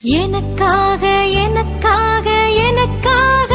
எனக்காக எனக்காக எனக்காக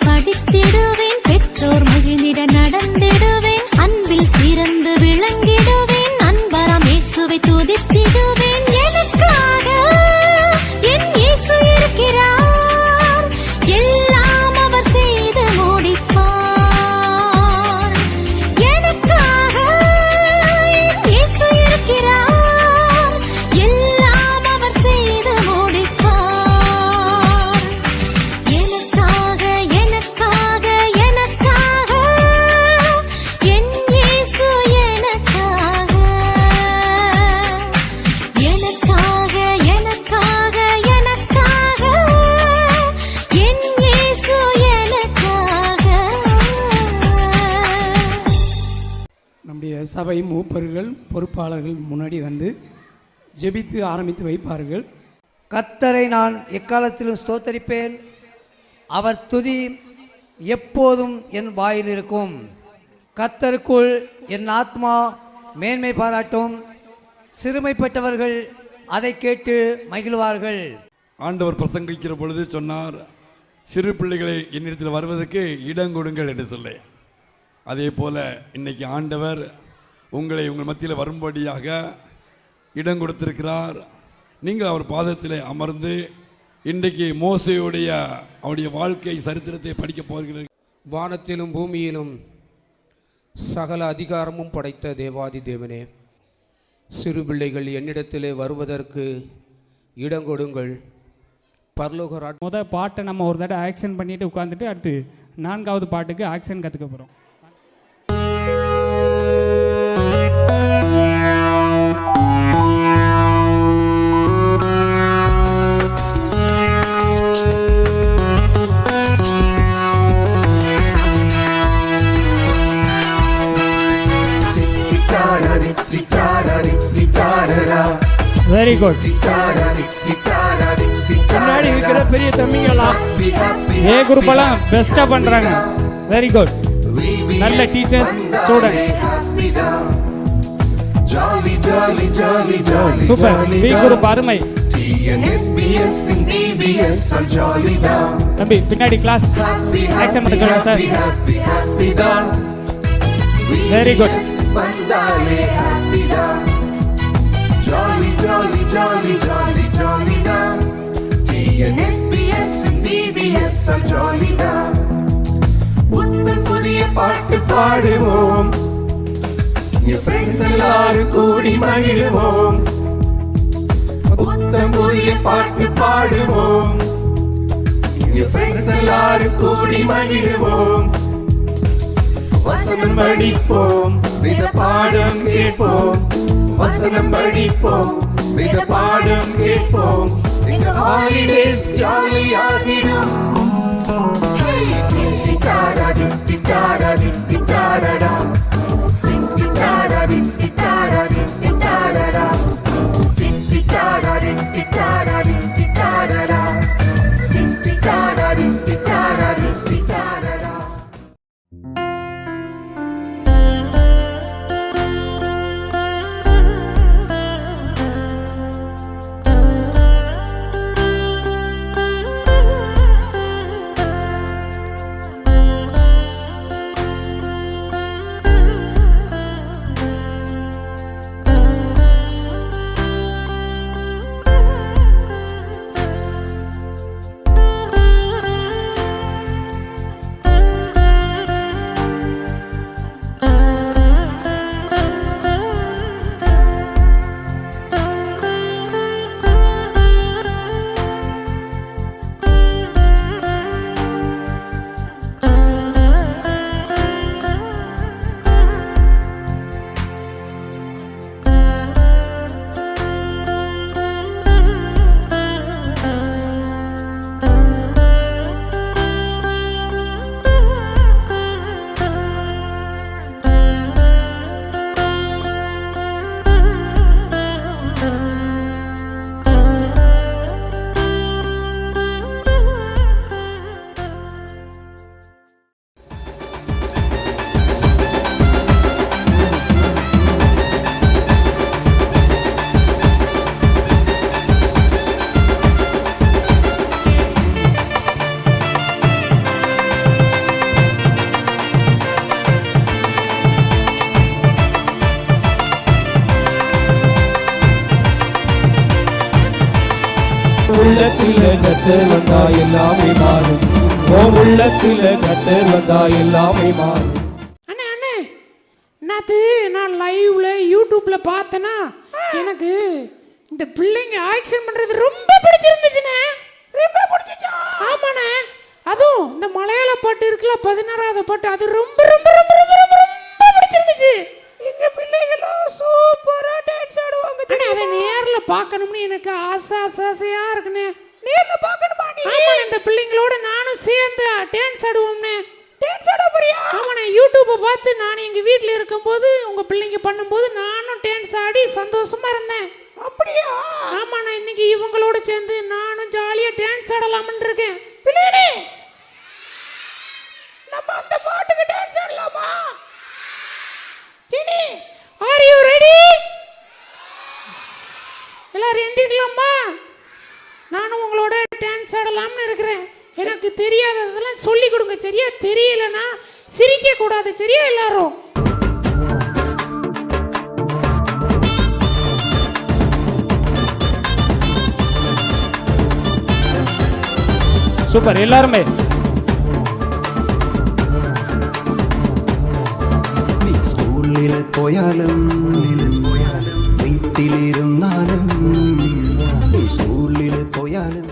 படித்திடுவேன், பெற்றோர் மகிழ்ந்திட நடந்திடுவேன், அன்பில் சிறந்து விளங்கிடுவேன், அன்பராம் இயேசுவை துதித்திடுவேன். எனக்காக என் இயேசு இருக்கிறார், எல்லாம் அவர் செய்து முடிப்பார். எனக்காக என் இயேசு இருக்கிறார், எல்லாம் அவர் செய்து முடிப்பார். எனக்காக எனக்காக எனக்காக என் இயேசு எனக்காக, எனக்காக எனக்காக எனக்காக என் இயேசு எனக்காக. நம்முடைய சபை மூப்பர்கள் பொறுப்பாளர்கள் முன்னாடி வந்து ஜெபித்து ஆரம்பித்து வைப்பார்கள். கர்த்தரை நான் எக்காலத்திலும் ஸ்தோத்தரிப்பேன், அவர் துதி எப்போதும் என் வாயில் இருக்கும். கர்த்தருக்குள் என் ஆத்மா மேன்மை பாராட்டும், சிறுமைப்பட்டவர்கள் அதை கேட்டு மகிழ்வார்கள். ஆண்டவர் பிரசங்கிக்கிற பொழுது சொன்னார், சிறு பிள்ளைகளை என்னிடத்தில் வருவதற்கு இடம் கொடுங்கள் என்று சொல்ல. அதே போல இன்னைக்கு ஆண்டவர் உங்களை உங்கள் மத்தியில் வரும்படியாக இடம் கொடுத்திருக்கிறார். நீங்கள் அவர் பாதத்தில் அமர்ந்து இன்றைக்கு மோசேயுடைய அவருடைய வாழ்க்கை சரித்திரத்தை படிக்க போகிறீர்கள். வானத்திலும் பூமியிலும் சகல அதிகாரமும் படைத்த தேவாதி தேவனே, சிறு பிள்ளைகள் என்னிடத்திலே வருவதற்கு இடம் கொடுங்கள். பரலோக முதல் பாட்டை நம்ம ஒரு தடவை ஆக்ஷன் பண்ணிட்டு உட்காந்துட்டு அடுத்து 4வது பாட்டுக்கு ஆக்ஷன் கற்றுக்க போகிறோம். Very good. முன்னாடி இருக்கிற பெரிய தம்பிங்கெல்லாம் ஏ குரூப்பெல்லாம் பெஸ்ட்டாக பண்ணுறாங்க. Very good. நல்ல teachers, student. Super. B group அருமை. தம்பி பின்னாடி கிளாஸ் ஆக்ஷன் பண்ண சொல்லுங்க sir. Very good. Jolly, jolly, jolly, jolly, jolly down. TNSBS and DBS are jolly down. புத்தம் புதிய பாட்டு பாடுவோம், என் ஃப்ரெண்ட்ஸ் எல்லாரும் கூடி மகிழுவோம். புத்தம் புதிய பாட்டு பாடுவோம், என் ஃப்ரெண்ட்ஸ் எல்லாரும் கூடி மகிழுவோம். வசனம் படிப்போம், வித பாடம் கேட்போம். வசனம் படிப்போம், வித பாடம் கேட்போம். எங்க ஹாலிடேஸ் ஜாலி ஆகிடும். உள்ளத்துல கத்தர் வந்தா எல்லாமே மாறும். உன் உள்ளத்துல கத்தர் வந்தா எல்லாமே மாறும். அண்ணே அண்ணே நேற்று நான் லைவ்ல யூடியூப்ல பார்த்தேன்னா எனக்கு இந்த பிள்ளைங்க ஆக்ஷன் பண்றது ரொம்ப பிடிச்சிருந்துச்சுண்ணே. ரொம்ப பிடிச்சிச்சா? ஆமாண்ணே. அதுவும் இந்த மலையாள பாட்டு இருக்குல்ல 16வது பாட்டு, அது ரொம்ப ரொம்ப ரொம்ப ரொம்ப ரொம்ப ரொம்ப பிடிச்சிருந்துச்சு. எங்க பிள்ளைகளும் சூப்பரா டான்ஸ் ஆடுவாங்க. அண்ணே அதை நேர்ல பார்க்கணும்னு எனக்கு ஆசையா இருக்குண்ணே. நேர்ல பார்க்கணுமா நீ? ஆமாண்ணே, இந்த பிள்ளைங்களோட நானும் சேர்ந்து டான்ஸ் ஆடுவோம்ண்ணே. டான்ஸ் ஆட போறியா? ஆமாண்ணே, யூடியூப்பை பார்த்து நான் எங்க வீட்டில் இருக்கும்போது உங்க பிள்ளைங்க பண்ணும்போது நானும் டான்ஸ் ஆடி சந்தோஷமா இருந்தேன். அப்படியா? ஆமாண்ணே, இன்னைக்கு இவங்களோட சேர்ந்து நானும் ஜாலியா டான்ஸ் ஆடலாம்னு இருக்கேன். பிள்ளைகளே, நம்ம அந்த பாட்டுக்கு டான்ஸ் ஆடலாமா? Jini, are you ready? எல்லாரும் எந்திரிக்கலாமா? நானும் உங்களோட டான்ஸ் ஆடலாம்னு இருக்கிறேன். எனக்கு தெரியாததெல்லாம் சொல்லி கொடுங்க, சரியா? தெரியலனா சிரிக்க கூடாது, சரியா? எல்லாரும் சூப்பர், எல்லாருமே. നീ സ്കൂളിൽ പോയാലും വീട്ടിലിരുന്നാലും നീ സ്കൂളിൽ പോയാലും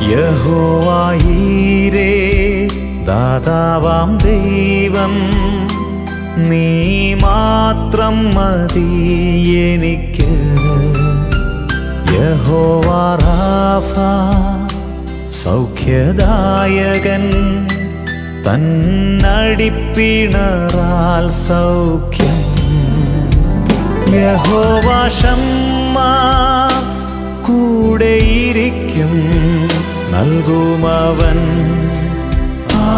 യഹോവായീരേ ദാതാവാം ദൈവം, നീ മാത്രം മതി എനിക്ക്. യഹോവാ റാഫ സൗഖ്യദായകൻ, തന്നടിപ്പിണറാൽ സൗഖ്യം. യഹോവാ ശമ്മ കൂടെയിരിക്കും, നൽകുമവൻ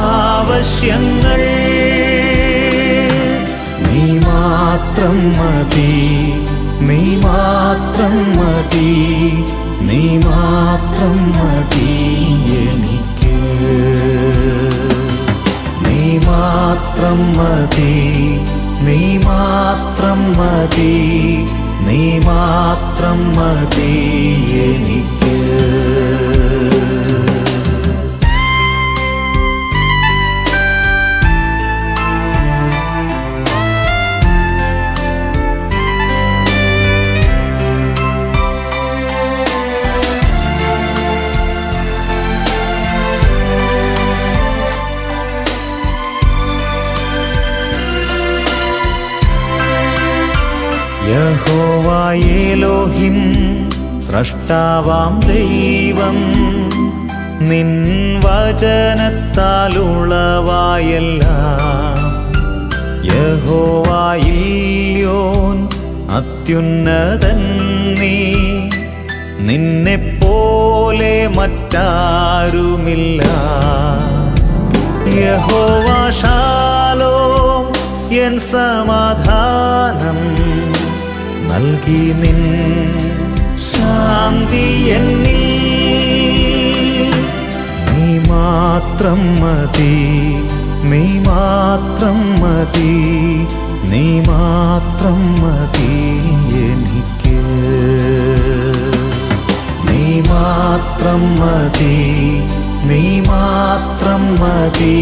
ആവശ്യങ്ങൾ. നീ മാത്രം മതി, നീ മാത്രം മതി, നീ മാത്രം മതി എനിക്ക്. നീ മാത്രം മതി, നീ മാത്രം മതി, നീ മാത്രം മതി എനിക്ക്. യഹോവാ എലോഹിം സ്രഷ്ടാവാം ദൈവം, നിൻ വചനത്താലുളവായെല്ലാം. യഹോവാ ഇല്യോൻ അത്യുന്നതൻ നീ, നിന്നെപ്പോലെ മറ്റാരുമില്ല. യഹോവാ ശാലോം എൻ സമാധാനം, നൽകി നിൻ ശാന്തി എന്നിൽ. നീ മാത്രം മതി, നീ മാത്രം മതി, നീ മാത്രം മതി എനിക്ക്. നീ മാത്രം മതി, നീ മാത്രം മതി,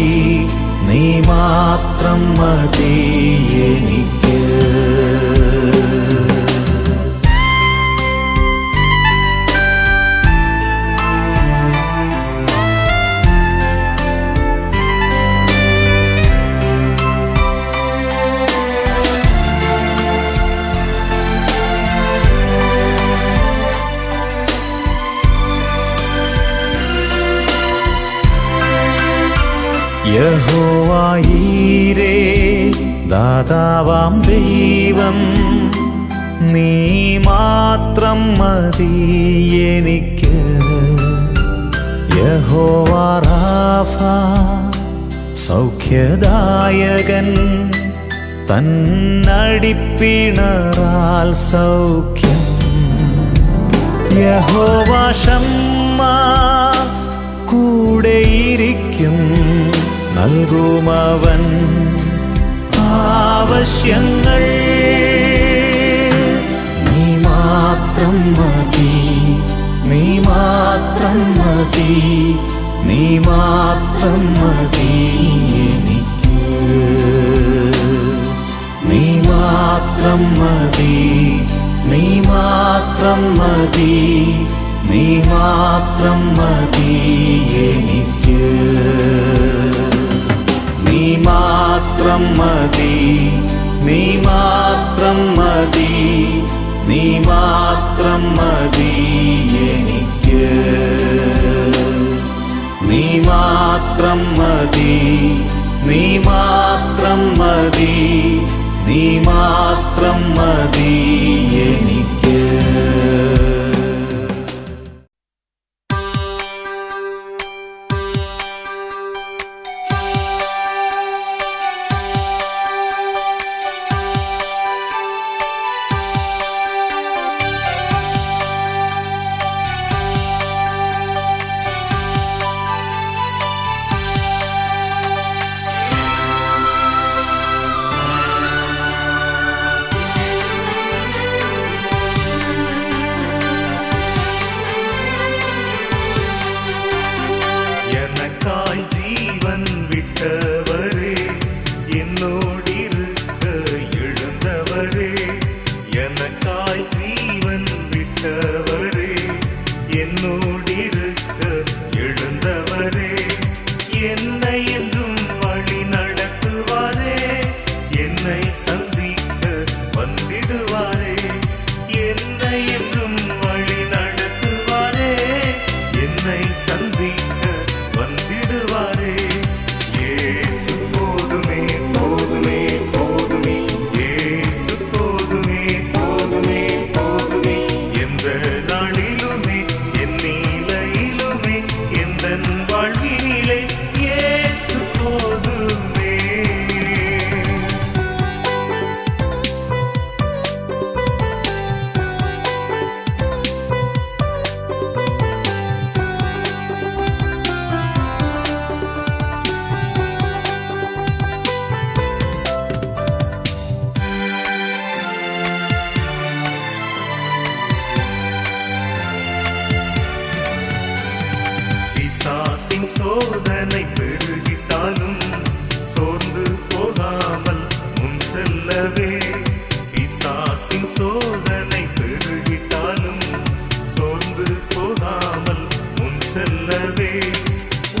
നീ മാത്രം മതി എനിക്ക്. യഹോവായീരേ ദാതാവാം ദൈവം, നീ മാത്രം മതി എനിക്ക്. യഹോവാ റാഫ സൗഖ്യദായകൻ, തന്നടിപ്പിണറാൽ സൗഖ്യം. യഹോവാ ശമ്മ കൂടെയിരിക്കും, നൽകുമവൻ ആവശ്യങ്ങൾ. നീ മാത്രം മതി, നീ മാത്രം മതി, നീ മാത്രം മതി എനിക്ക്. നീ മാത്രം മതി, നീ മാത്രം മതി, നീ മാത്രം മതി എനിക്ക്. നീ മാത്രം മതി, നീ മാത്രം മതി, നീ മാത്രം മതി എനിക്ക്. നീ മാത്രം മതി, നീ മാത്രം മതി, നീ മാത്രം മതി എനിക്ക്. சந்திக்க வந்திடுவாரே. இயேசு போதுமே போதுமே போதுமே, இயேசு போதுமே போதுமே போதுமே, எந்த நாளிலுமே என் நிலையிலுமே எந்தன் வாழ்வினிலே இயேசு போதுமே. பிசாசின் சோதனை பெருகிட்டாலும் சோர்ந்து போகாமல் முன் செல்லவே. பிசாசின் சோதனை பெருகிட்டாலும் சோர்ந்து போகாமல் முன் செல்லவே.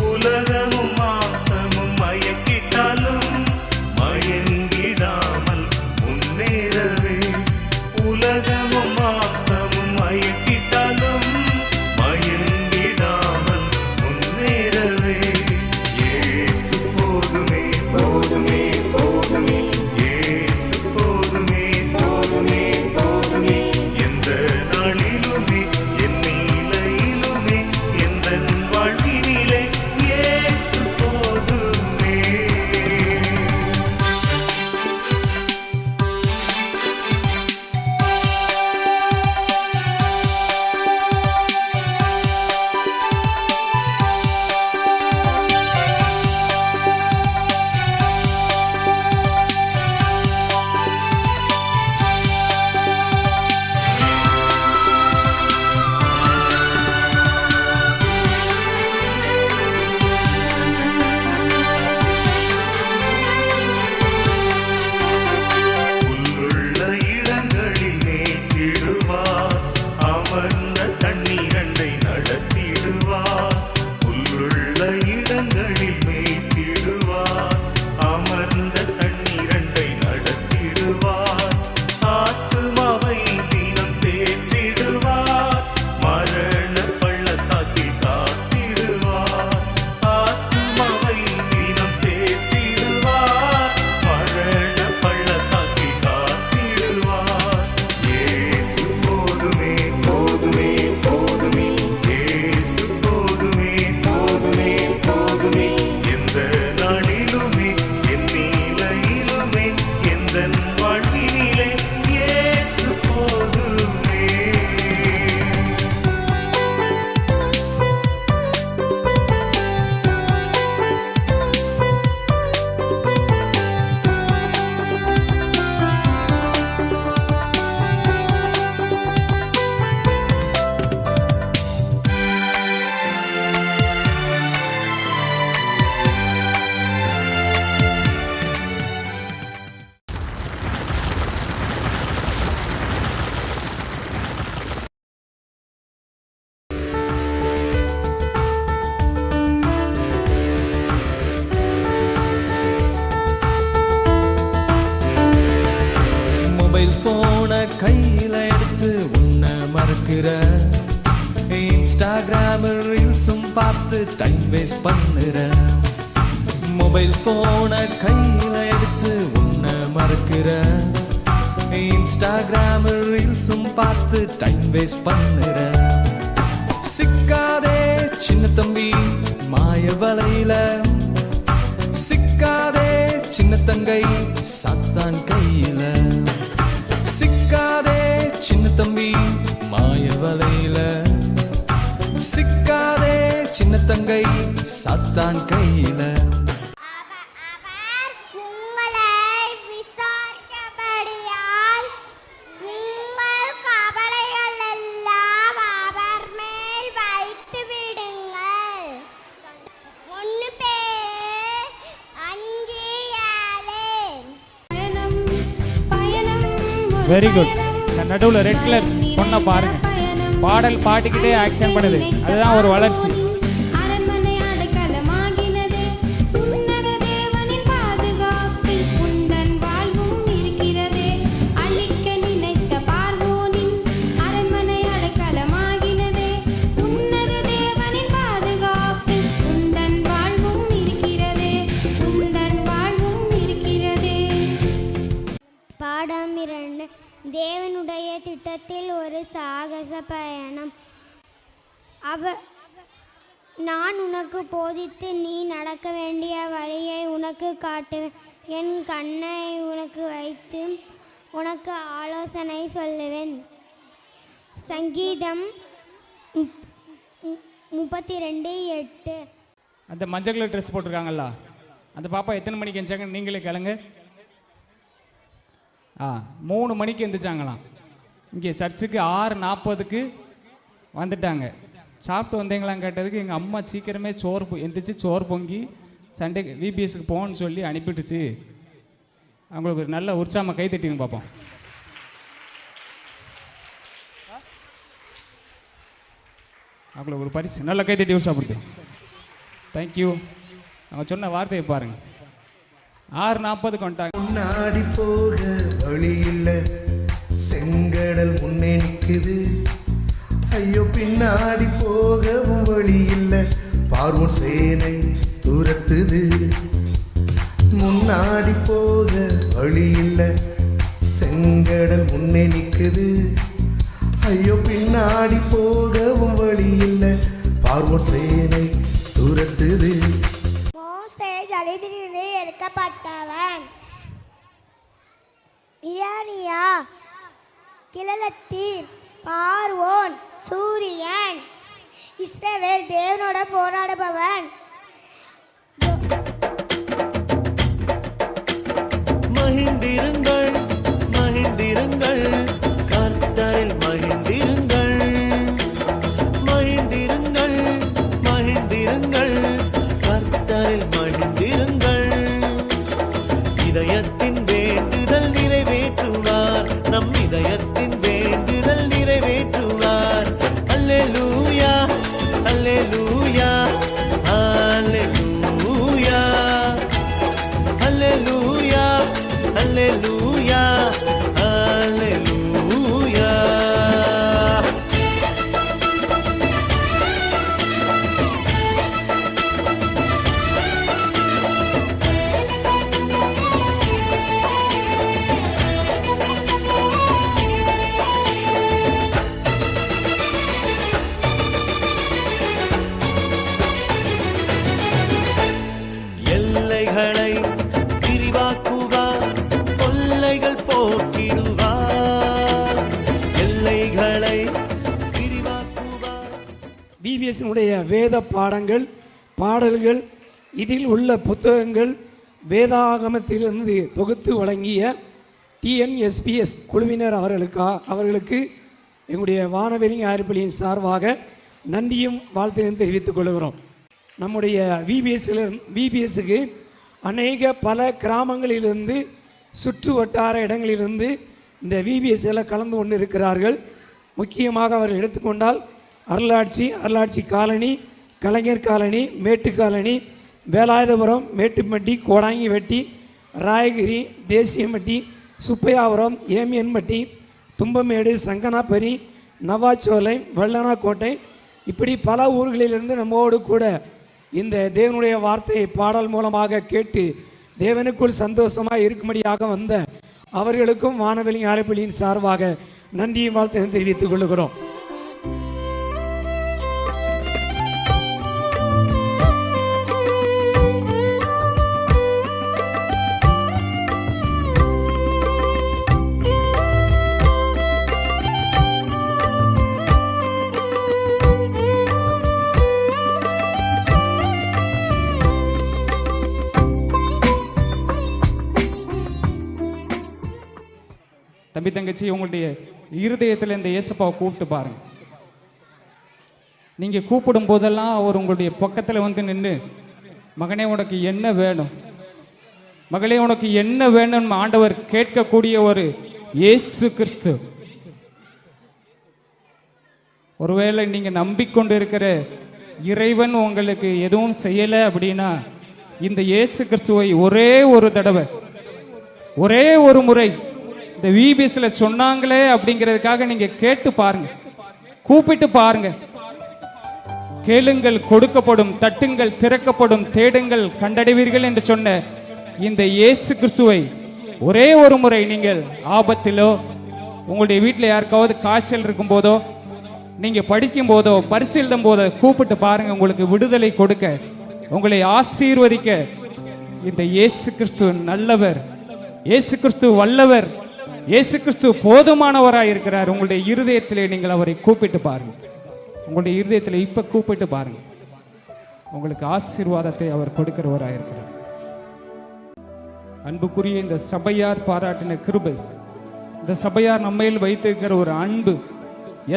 உலகமும் மாம்சமும் மயக்கிட்டாலும் மயங்கிடாமல் முன்னேறவே. உலகமும் மாம்சமும் மயக்கிட்டாலும் மயங்கிடாமல் முன்னேறவே. இயேசு போதுமே போதுமே போதுமே, இயேசு போதுமே போதுமே போதுமே, எந்த நாளிலுமே என் நிலையிலுமே எந்தன் வாழ்வினிலே இயேசு போதுமே. உள்ளுள்ள இடங்களில் மேய்த்திடுவார், அமர்ந்த தண்ணீரண்டை நடத்திடுவார். உள்ளுள்ள இடங்களில் மேய்த்திடுவார், அமர்ந்த தண்ணீரண்டை நடத்திடுவார். ஆத்துமாவை தினம் தேற்றிடுவார், மரண பள்ளத்தாக்கில் காத்திடுவார். ஆத்துமாவை தினம் தேற்றிடுவார், மரண பள்ளத்தாக்கில் காத்திடுவார். இயேசு போதுமே போதுமே போதுமே, இயேசு போதுமே போதுமே போதுமே, எந்த நாளிலுமே என் நிலையிலுமே எந்தன் வாழ்வினிலே இயேசு போதுமே. மொபைல் போனை கையில எடுத்து உன்ன மறக்கிற, இன்ஸ்டாகிராமில் ரீல்ஸும் பார்த்து டைம் வேஸ்ட் பண்ணுற. மொபைல் போனை கையில எடுத்து உன்ன மறக்கிற, இன்ஸ்டாகிராமில் ரீல்ஸும் பார்த்து டைம் வேஸ்ட் பண்ணுற. சிக்காதே சின்ன தம்பி மாய வலையில, சிக்காதே சின்ன தங்கை சாத்தான் கையில. சிக்காதே சின்ன தம்பி மாய வலையில, சிக்காதே சின்ன தங்கை சாத்தான் கையில. உங்களை விசாரிக்கபடியால் உங்கள் கவலைகள் எல்லாம் அவர் மேல் வைத்து விடுங்கள். 1 பேர் 5:7. Very good. நடுவில் ரெட் கலர் பொண்ணை பாருங்க, பாடல் பாடிக்கிட்டே ஆக்ஷன் பண்ணுது, அதுதான் ஒரு வளர்ச்சி. அரண்மனை அடைக்கலமாகினது, உன்னத தேவனின் பாதுகாப்பில் உந்தன் வாழ்வும் இருக்கிறது. அழிக்க நினைத்த பார்வோனின் அரண்மனை அடைக்கலமாகினது, உன்னத தேவனின் பாதுகாப்பில் தேவனுடைய திட்டத்தில் ஒரு சாகச பயணம். நான் உனக்கு போதித்து நீ நடக்க வேண்டிய வழியை உனக்கு காட்டுவேன். என் கண்ணை உனக்கு வைத்து உனக்கு ஆலோசனை சொல்லுவேன். சங்கீதம் 32:8. அந்த மஞ்சள் கலர் ட்ரெஸ் போட்டிருக்காங்கல்ல, அந்த பாப்பா எத்தனை மணிக்கு எழுந்தாங்க? நீங்களே கிளங்க. 3 மணிக்கு எழுந்திரிச்சாங்களாம். இங்கே சர்ச்சுக்கு 6:40க்கு வந்துட்டாங்க. சாப்பிட்டு வந்தீங்களான்னு கேட்டதுக்கு எங்கள் அம்மா சீக்கிரமே எந்திரிச்சு சோறு பொங்கி சண்டே விபிஎஸ்க்கு போகணுன்னு சொல்லி அனுப்பிட்டுச்சு. அவங்களுக்கு ஒரு நல்ல உற்சாகமாக கை தட்டிங்க பார்ப்போம். அவங்களுக்கு ஒரு பரிசு நல்ல கை தட்டி உற்சாகப்படுத்து. தேங்க்யூ. அவங்க சொன்ன வார்த்தையை பாருங்க. 6:40க்கு வந்துட்டாங்க. முன்னாடி போக வழி இல்லை, செங்கடல் முன்னே நிற்குது. ஐயோ பின்னாடி போகவும் வழி இல்லை, பார்வோன் சேனை துரத்துது. முன்னாடி போக வழி இல்லை, செங்கடல் முன்னே நிற்குது. ஐயோ பின்னாடி போகவும் வழி இல்லை, பார்வோன் சேனை துரத்துது. மோசே ஜலத்திலிருந்து எடுக்கப்பட்டவன். மிரியா கிழத்தி, பார்வோன் சூரியன். இஸ்ரவேல் தேவனோட போராடுபவன். மகிழ்ந்திருங்கள் மகிழ்ந்திருங்கள் கர்த்தரில் மகிழ்ந்திருங்கள். மகிழ்ந்திருங்கள் மகிழ்ந்திருங்கள் கர்த்தரில் மகிழ்ந்திருங்கள். இதயத்தின் வேண்டுதல் நிறைவேற்றுவார், நம் இதயத்தின் வேண்டுதல் நிறைவேற்றுவார். அல்லேலூயா அல்லேலூயா அல்லேலூயா அல்லேலூயா அல்லேலூயா அல்லேலூயா. எல்லைகளை விரிவாக்குவார், தொல்லைகள் போக்கிடுவார். எல்லைகளை விரிவாக்குவார். பிபிஎஸ்னுடைய வேத பாடங்கள், பாடல்கள், இதில் உள்ள புத்தகங்கள் வேதாகமத்திலிருந்து தொகுத்து வழங்கிய டிஎன்எஸ்பிஎஸ் குழுவினர் அவர்களுக்கு எங்களுடைய வானவெளி ஆர்ப்பலியின் சார்பாக நன்றியும் வாழ்த்தையும் தெரிவித்துக் கொள்கிறோம். நம்முடைய விபிஎஸ்க்கு அநேக பல கிராமங்களிலிருந்து சுற்று வட்டார இடங்களிலிருந்து இந்த விபிஎஸ்சில் கலந்து கொண்டு இருக்கிறார்கள். முக்கியமாக அவர்கள் எடுத்துக்கொண்டால் அருளாட்சி காலனி, கலைஞர் காலனி, மேட்டு காலனி, வேலாயுதபுரம், மேட்டுப்பட்டி, கோடாங்கிவெட்டி, ராயகிரி, தேசியம்பட்டி, சுப்பையாபுரம், ஏமியன்பட்டி, தும்பமேடு, சங்கனாப்பரி, நவாச்சோலை, வல்லனாக்கோட்டை, இப்படி பல ஊர்களிலிருந்து நம்மோடு கூட இந்த தேவனுடைய வார்த்தையை பாடல் மூலமாக கேட்டு தேவனுக்குள் சந்தோஷமாக இருக்கும்படியாக வந்த அவர்களுக்கும் வானவெளி ஆர்ப்பலியின் சார்பாக நன்றியும் வாழ்த்தை தெரிவித்துக் கொள்கிறோம். தம்பி தங்கச்சி, உங்களுடைய இருதயத்தில் இந்த இயேசப்பாவை கூப்பிட்டு பாருங்க. நீங்கள் கூப்பிடும் போதெல்லாம் அவர் உங்களுடைய பக்கத்தில் வந்து நின்று, மகனே உனக்கு என்ன வேணும், மகளே உனக்கு என்ன வேணும் ஆண்டவர் கேட்கக்கூடிய ஒரு இயேசு கிறிஸ்து. ஒருவேளை நீங்கள் நம்பிக்கொண்டு இருக்கிற இறைவன் உங்களுக்கு எதுவும் செய்யலை அப்படின்னா, இந்த இயேசு கிறிஸ்துவை ஒரே ஒரு தடவை, ஒரே ஒரு முறை இந்த விபிஎஸ்ல சொன்னாங்களே அப்படிங்கிறதுக்காக நீங்க கேட்டு பாருங்க, கூப்பிட்டு பாருங்க. கேளுங்கள் கொடுக்கப்படும், தட்டுங்கள் திறக்கப்படும், தேடுங்கள் கண்டடைவீர்கள் என்று சொன்ன இந்த இயேசு கிறிஸ்துவை ஒரே ஒரு முறை நீங்கள் ஆபத்திலோ உங்களுடைய வீட்டில் யாருக்காவது காய்ச்சல் இருக்கும்போதோ, நீங்கள் படிக்கும்போதோ, பரிசு எழுதும் போதோ கூப்பிட்டு பாருங்கள். உங்களுக்கு விடுதலை கொடுக்க, உங்களை ஆசீர்வதிக்க இந்த இயேசு கிறிஸ்து நல்லவர், இயேசு கிறிஸ்து வல்லவர், இயேசு கிறிஸ்து போதுமானவராக இருக்கிறார். உங்களுடைய இருதயத்திலே நீங்கள் அவரை கூப்பிட்டு பாருங்கள். உங்களுடைய இருதயத்தில் இப்போ கூப்பிட்டு பாருங்கள். உங்களுக்கு ஆசீர்வாதத்தை அவர் கொடுக்கிறவராக இருக்கிறார். அன்புக்குரிய இந்த சபையார் பாராட்டின கிருபை, இந்த சபையார் நம்மையில் வைத்திருக்கிற ஒரு அன்பு,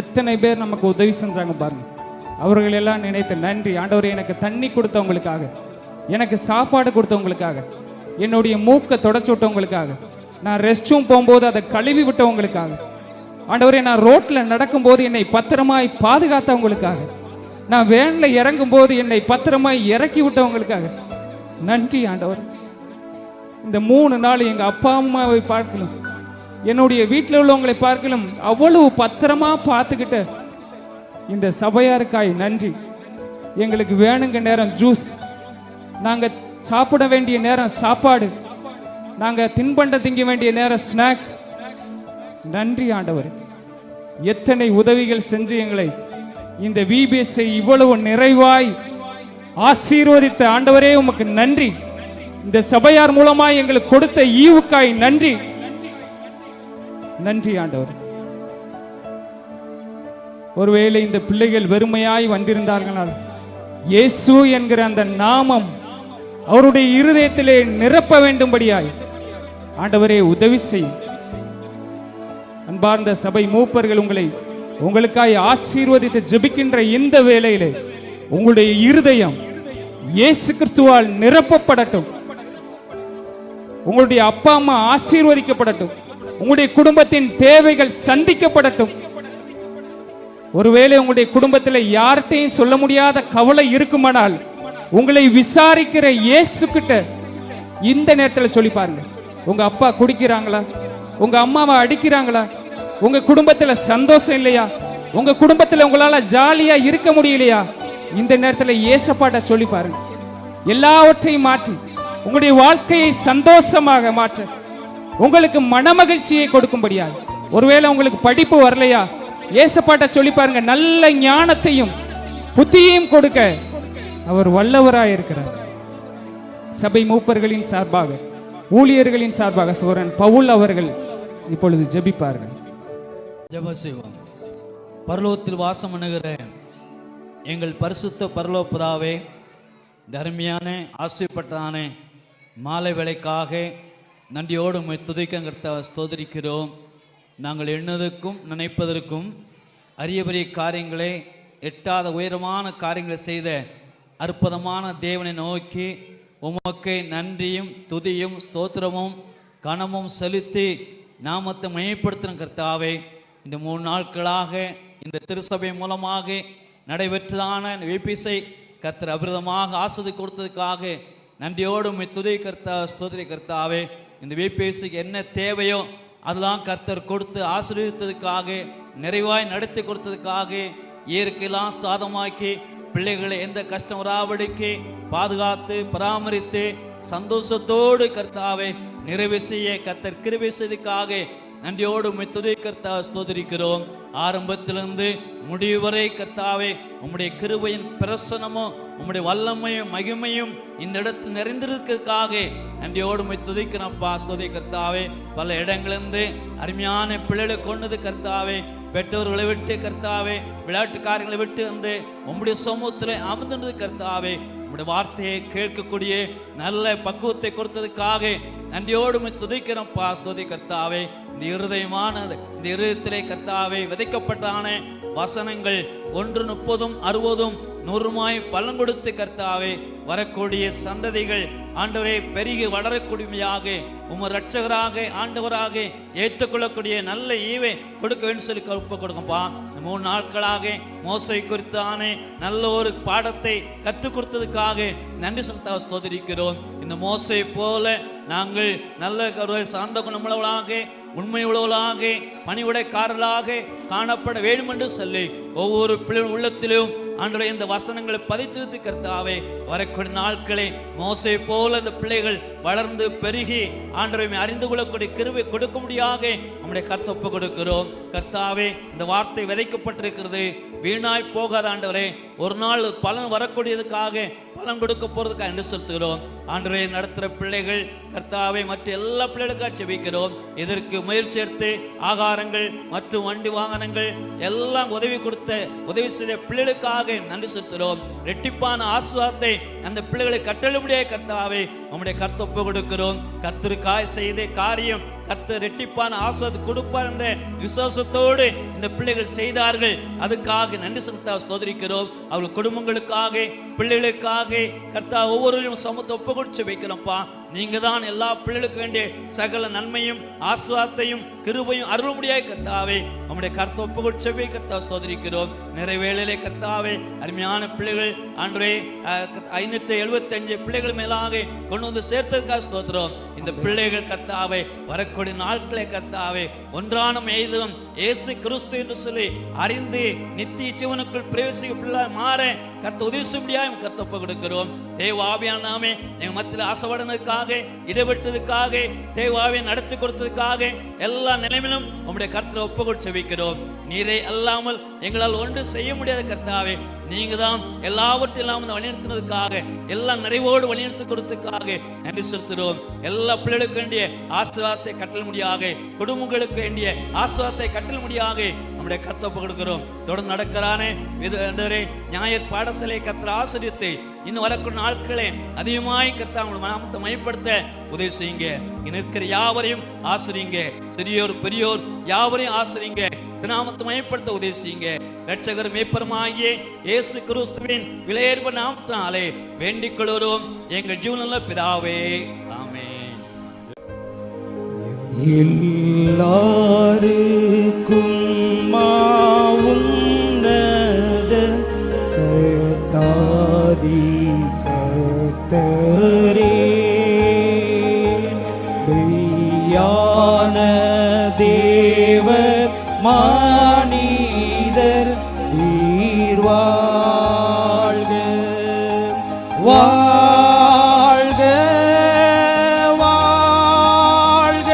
எத்தனை பேர் நமக்கு உதவி செஞ்சாங்க பாருங்க. அவர்கள் எல்லாம் நினைத்து நன்றி ஆண்டவரே. எனக்கு தண்ணி கொடுத்தவங்களுக்காக, எனக்கு சாப்பாடு கொடுத்தவங்களுக்காக, என்னுடைய மூக்கை தொடச்சி விட்டவங்களுக்காக, நான் ரெஸ்ட் ரூம் போகும்போது அதை கழுவி விட்டவங்களுக்காக, ஆண்டவரே நான் ரோட்டில் நடக்கும்போது என்னை பத்திரமாய் பாதுகாத்தவங்களுக்காக, நான் வேனில் இறங்கும் போது என்னை பத்திரமாய் இறக்கி விட்டவங்களுக்காக நன்றி ஆண்டவர். இந்த 3 நாள் எங்கள் அப்பா அம்மாவை பார்க்கலும், என்னுடைய வீட்டில் உள்ளவங்களை பார்க்கலும் அவ்வளவு பத்திரமா பார்த்துக்கிட்ட இந்த சபையாருக்காய் நன்றி. எங்களுக்கு வேணுங்க நேரம் ஜூஸ், நாங்கள் சாப்பிட வேண்டிய நேரம் சாப்பாடு, நாங்கள் தின்பண்ட திங்க வேண்டிய நேரம் ஸ்நாக்ஸ். நன்றி ஆண்டவர். எத்தனை உதவிகள் செஞ்சு எங்களை இந்த விபிஎஸ்ஐ இவ்வளவு நிறைவாய் ஆசீர்வதித்த ஆண்டவரே உமக்கு நன்றி. இந்த சபையார் மூலமாய் எங்களுக்கு கொடுத்த ஈவுக்காய் நன்றி. நன்றி ஆண்டவர். ஒருவேளை இந்த பிள்ளைகள் வெறுமையாய் வந்திருந்தார்களால் இயேசு என்கிற அந்த நாமம் அவருடைய இருதயத்திலே நிரப்ப வேண்டும்படியாய் ஆண்டவரே உதவி செய்யும். அன்பார்ந்த சபை மூப்பர்கள் உங்களுக்காய் ஆசீர்வதித்து ஜெபிக்கின்ற இந்த வேளையிலே உங்களுடைய இருதயம் இயேசு கிறிஸ்துவால் நிரப்பப்படட்டும். உங்களுடைய அப்பா அம்மா ஆசீர்வதிக்கப்படட்டும். உங்களுடைய குடும்பத்தின் தேவைகள் சந்திக்கப்படட்டும். ஒருவேளை உங்களுடைய குடும்பத்தில் யார்கிட்டையும் சொல்ல முடியாத கவலை இருக்குமானால் உங்களை விசாரிக்கிற இயேசு கிட்ட இந்த நேரத்தில் சொல்லி பாருங்க. உங்க அப்பா குடிக்கிறாங்களா? உங்க அம்மாவை அடிக்கிறாங்களா? உங்க குடும்பத்தில் சந்தோஷம் இல்லையா? உங்க குடும்பத்தில் உங்களால ஜாலியா இருக்க முடியலையா? இந்த நேரத்தில் இயேசப்பாட்ட சொல்லி பாருங்க. எல்லாவற்றையும் மாற்றி உங்களுடைய வாழ்க்கையை சந்தோஷமாக மாற்ற, உங்களுக்கு மனமகிழ்ச்சியை கொடுக்கும்படியா. ஒருவேளை உங்களுக்கு படிப்பு வரலையா? இயேசப்பாட்ட சொல்லி பாருங்க. நல்ல ஞானத்தையும் புத்தியையும் கொடுக்க அவர் வல்லவராய் இருக்கிறார். சபை மூப்பர்களின் சார்பாக, ஊழியர்களின் சார்பாக சோரன் பவுல் அவர்கள் இப்பொழுது ஜெபிப்பார்கள். ஜெபம் செய்வோம். பரலோகத்தில் வாசம் பண்ணுகிற எங்கள் பரிசுத்த பரலோக பிதாவே, தர்மியான ஆசைப்பட்டான மாலை வேளைக்காக நன்றியோடு உம்மை துதிக்க ஸ்தோத்திரிக்கிறோம். நாங்கள் எண்ணுவதற்கும் நினைப்பதற்கும் அரிய பெரிய காரியங்களை, எட்டாத உயரமான காரியங்களை செய்த அற்புதமான தேவனை நோக்கி உமக்கு நன்றியும் துதியும் ஸ்தோத்திரமும் கனமும் செலுத்தி நாமத்தை மையப்படுத்தின கர்த்தாவே, இந்த 3 நாட்களாக இந்த திருசபை மூலமாக நடைபெற்றதான விபிஎஸ்ஐ கர்த்தர் அபிரதமாக ஆஸ்வதி கொடுத்ததுக்காக நன்றியோடு உம்மை துதி ஸ்தோத்திரி கர்த்தாவே. இந்த விபிஎஸ்ஐக்கு என்ன தேவையோ அதெல்லாம் கர்த்தர் கொடுத்து ஆசீர்வதித்ததுக்காக, நிறைவாய் நடத்தி கொடுத்ததுக்காக, இயற்கையெல்லாம் சாதமாக்கி பிள்ளைகளை எந்த கஷ்டம் வராபடிக்கு பாதுகாத்து பராமரித்து சந்தோஷத்தோடு கர்த்தாவே நிறைவு செய்ய கர்த்தர் கிருபை செய்ததுக்காக நன்றியோடு உம்மை துதி ஸ்தோத்திரிக்கிறோம். ஆரம்பத்திலிருந்து முடிவு வரை கர்த்தாவே உம்முடைய கிருபையின் பிரசனமும் உம்முடைய வல்லமையும் மகிமையும் இந்த இடத்தில் நிறைந்திருக்கிறதுக்காக நன்றியோடு உம்மை துதிக்கிறப்பா ஸ்தோதி கர்த்தாவே. பல இடங்களிலிருந்து அருமையான பிள்ளைகளை கொண்டது கர்த்தாவே, பெற்றோர்களை விட்டு கர்த்தாவே, விளையாட்டுக்காரங்களை விட்டு வந்து உம்முடைய சமூகத்தில் அமர்ந்தது கர்த்தாவே. உம்முடைய வார்த்தையை கேட்கக்கூடிய நல்ல பக்குவத்தை கொடுத்ததுக்காக நன்றியோடு உம்மை துதிக்கிறப்பா ஸ்தோதி கர்த்தாவே. இந்த இருதயமானது, இந்த இருதயத்திலே கர்த்தாவே விதைக்கப்பட்டான வசனங்கள் 1 30 60 100 பலன் கொடுத்து கர்த்தாவே வரக்கூடிய சந்ததிகள் ஆண்டவரே பெருகி வளரக்கூடியமையாக உமது இரட்சகராக ஆண்டவராக ஏற்றுக்கொள்ளக்கூடிய நல்ல ஈவை கொடுக்க வேண்டும் சொல்லி ஒப்பு கொடுங்கப்பா. 3 நாட்களாக மோசை குறித்தான நல்ல ஒரு பாடத்தை கற்றுக் கொடுத்ததுக்காக நன்றி ஸ்தோத்திரிக்கிறோம். இந்த மோசை போல நாங்கள் நல்ல சார்ந்த குணமுள்ளவளாக, உண்மை உள்ளவளாக, பணிவுடைக்காரர்களாக காணப்பட வேண்டும் என்று சொல்லி ஒவ்வொரு பிள்ளை உள்ளத்திலும் ஆண்டவரே இந்த வசனங்களை பதித்து வைத்து கர்த்தாவே வரக்கூடிய நாட்களே மோசே போல இந்த பிள்ளைகள் வளர்ந்து பெருகி ஆண்டவரை அறிந்து கொள்ளக்கூடிய கிருபை கொடுக்க முடியாக நம்முடைய கர்த்தரை ஒப்பு கொடுக்கிறோம். கர்த்தாவே இந்த வார்த்தை விதைக்கப்பட்டிருக்கிறது, வீணாய் போகாத ஆண்டவரே, ஒரு நாள் பலன் வரக்கூடியதுக்காக பலன் கொடுக்க போறதுக்காக என்று செலுத்துகிறோம். ஆண்டவரே நடத்துகிற பிள்ளைகள் கர்த்தாவே மற்ற எல்லா பிள்ளைகளுக்காக ஜெபிக்கிறோம். இதற்கு முயற்சி எடுத்து ஆகாரங்கள் மற்றும் வண்டி வாகனங்கள் எல்லாம் உதவி செய்த பிள்ளைகளுக்காக நன்றி செலுத்துகிறோம். ரெட்டிப்பான ஆசீர்வாதத்தை அந்த பிள்ளைகளை கட்டளும்படியாக கர்த்தாவே நம்முடைய கர்த்தரை ஒப்பு கொடுக்கிறோம். கர்த்தருக்காய் செய்த காரியம் கர்த்தர் ரெட்டிப்பான ஆசீர்வாதத்தை கொடுப்பார் என்ற விசுவாசத்தோடு இந்த பிள்ளைகள் செய்தார்கள். அதுக்காக நன்றி செலுத்த ஸ்தோத்திரிக்கிறோம். அவர்கள் குடும்பங்களுக்காக பிள்ளைகளுக்காக கர்த்தா ஒவ்வொருவரும் சமத்தை ஒப்பு கொடுத்து வைக்கிறோம்ப்பா. நீங்க தான் எல்லா பிள்ளைகளுக்கு வேண்டிய சகல நன்மையும் ஆசீர்வாதத்தையும் கிருபையும் அருள்முடியாய் கர்த்தாவே நம்முடைய கர்த்தரை ஒப்பு கொடுத்து கர்த்தா ஸ்தோத்திரிக்கிறோம். நிறைவேளையிலே கர்த்தாவே அருமையான பிள்ளைகள் ஆண்டவரே 575 பிள்ளைகள் மேலாக கொண்டு வந்து சேர்த்ததுக்காக ஸ்தோத்திரம். இந்த பிள்ளைகள் கர்த்தாவே வரக்கூடிய நாட்களே கர்த்தாவே ஒன்றான எய்தும் இயேசு கிறிஸ்து என்று சொல்லி அறிந்து நித்திய ஜீவனுக்குள் பிரவேசிக்க பிள்ளை மாற கர்த்தர் உதவி செய்யும்படியாக கர்த்தரை ஒப்பு கொடுக்கிறோம். தேவ ஆவியான நாமே எங்கள் மத்தியில் ஆசைப்படுனதுக்காக இடைபெற்றதுக்காக தேவ ஆவியை நடத்தி கொடுத்ததுக்காக எல்லா நிலைமையிலும் உங்களுடைய கர்த்தரை ஒப்பு கொடுத்து வைக்கிறோம். நீரே அல்லாமல் எங்களால் ஒன்று செய்ய முடியாத கர்த்தாவே நீங்க தான் எல்லாவற்றையும் வழிநடத்தினதுக்காக எல்லா நிறைவோடு வழிநடத்தி கொடுத்ததுக்காக நன்றி செலுத்துகிறோம். எல்லா பிள்ளைகளுக்கு வேண்டிய ஆசீர்வாதத்தை கட்டல் முடியாக குடும்பங்களுக்கு வேண்டிய ஆசீர்வாதத்தை கட்டல் முடியாக நம்முடைய கர்த்தரை ஒப்பு கொடுக்கிறோம். தொடர்ந்து நடக்கிறானே ஞாயிறு பாடசாலை கர்த்தர் ஆசிரியத்தை இன்னும் வரக்கூடிய நாட்களே அதிகமாய் கர்த்தா உங்களுடைய நாமத்தை மையப்படுத்த உதவி செய்யுங்க. இங்க இருக்கிற யாவரையும் ஆசிரியுங்க, சிறியோர் பெரியோர் யாவரையும் ஆசிரியுங்க, நாமத்தை மையப்படுத்த உதவி செய்யுங்க. இரட்சகர் மேய்ப்பருமாகிய இயேசு கிறிஸ்துவின் விலையேற்ப நாமத்தினாலே வேண்டிக் கொள்கிறோம் எங்கள் ஜீவனுள்ள பிதாவே, ஆமென். எல்லாருக்கும் கர்த்தாதி கர்த்தரே மெய்யான தேவர் மானிதர் வாழ்க வாழ்க வாழ்க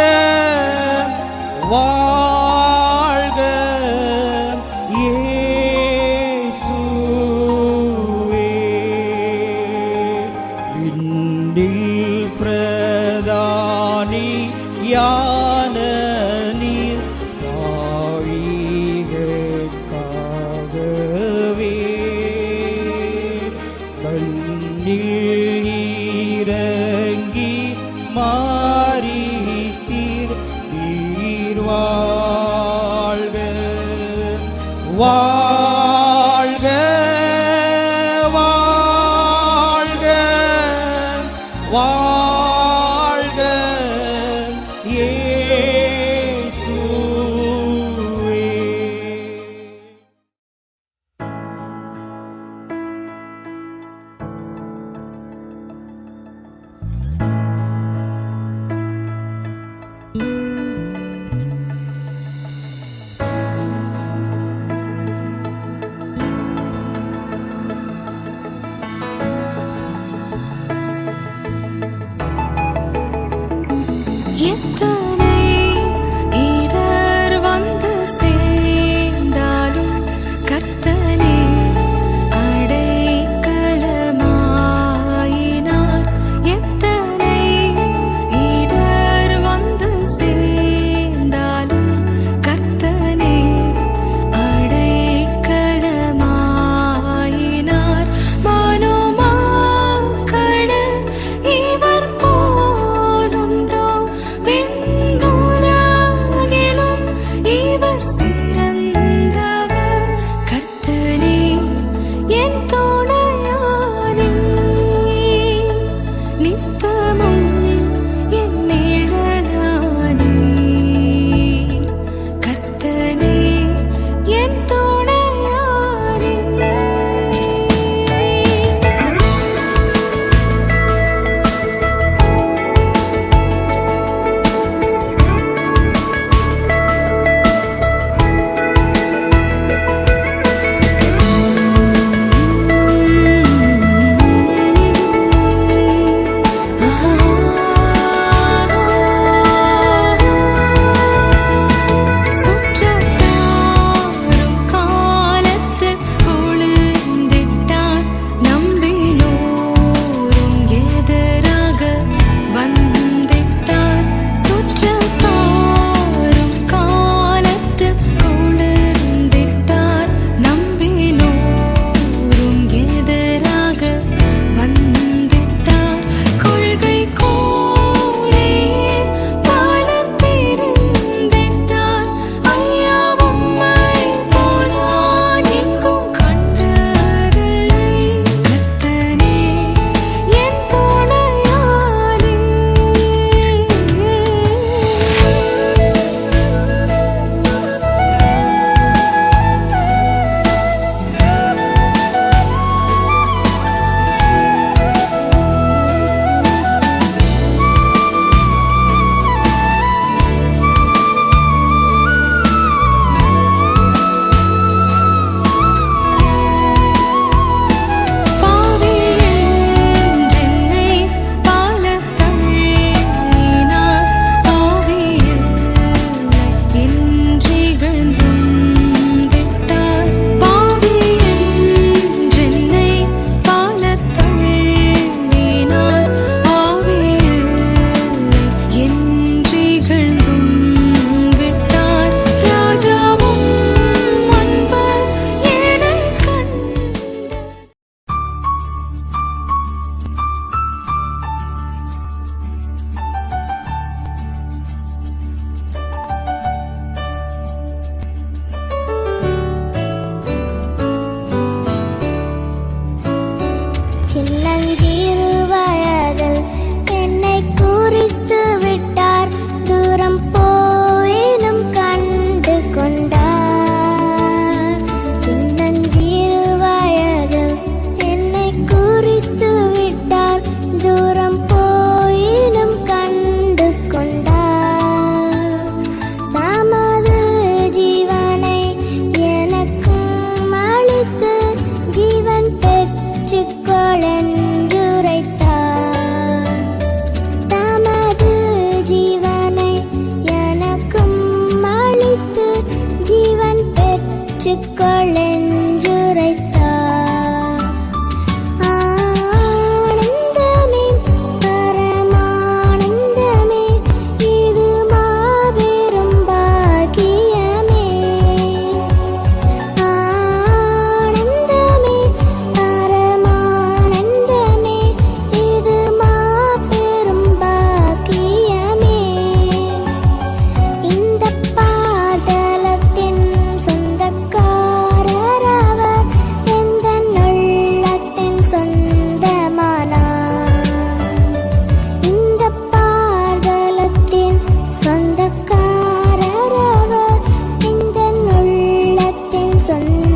வாழ்க இயேசுவே விண்ணில் பிரதானி யான நீர் தாவிகக்காகவே கண்ணில் இறங்கி மாறித்தீர் நீர் வாழ்க வாழ்க வாழ்க வாழ்க இயேசுவே. எத்தனை இடர் வந்து சேர்ந்தாலும் கர்த்தனே அடைக்கலமாயினார். எத்தனை இடர் வந்து சேர்ந்தாலும் கர்த்தனே அடைக்கலமாயினார். மனோமா கடல் இவர் போலுண்டோ விண் சின்னஞ்சிறு வயதில் என்னை குறித்து விட்டார், தூரம் போயினும் கண்டு கொண்டார். சின்னஞ்சிறு வயதில் என்னை குறித்து விட்டார், தூரம் போயினும் கண்டு கொண்டார். தமது ஜீவனை எனக்கும் அளித்து ஜீவன் பெற்றுக்கொள் என்றுரைத்தார். தமது ஜீவனை எனக்கும் அளித்து ஜீவன் பெற்றுக்கொள் என்றுரைத்தார். ஆனந்தமே பரமானந்தமே, இது மாபெரும் பாக்கியமே. ஆனந்தமே பரமானந்தமே, இது மாபெரும் பாக்கியமே. இந்த பாதலத்தின் சொந்தக்காரர் அவர், எந்தன் உள்ளத்தின் சொந்தமானார். இந்த பாதலத்தின் சொந்தக்காரர் அவர், எந்தன் உள்ளத்தின் சொந்த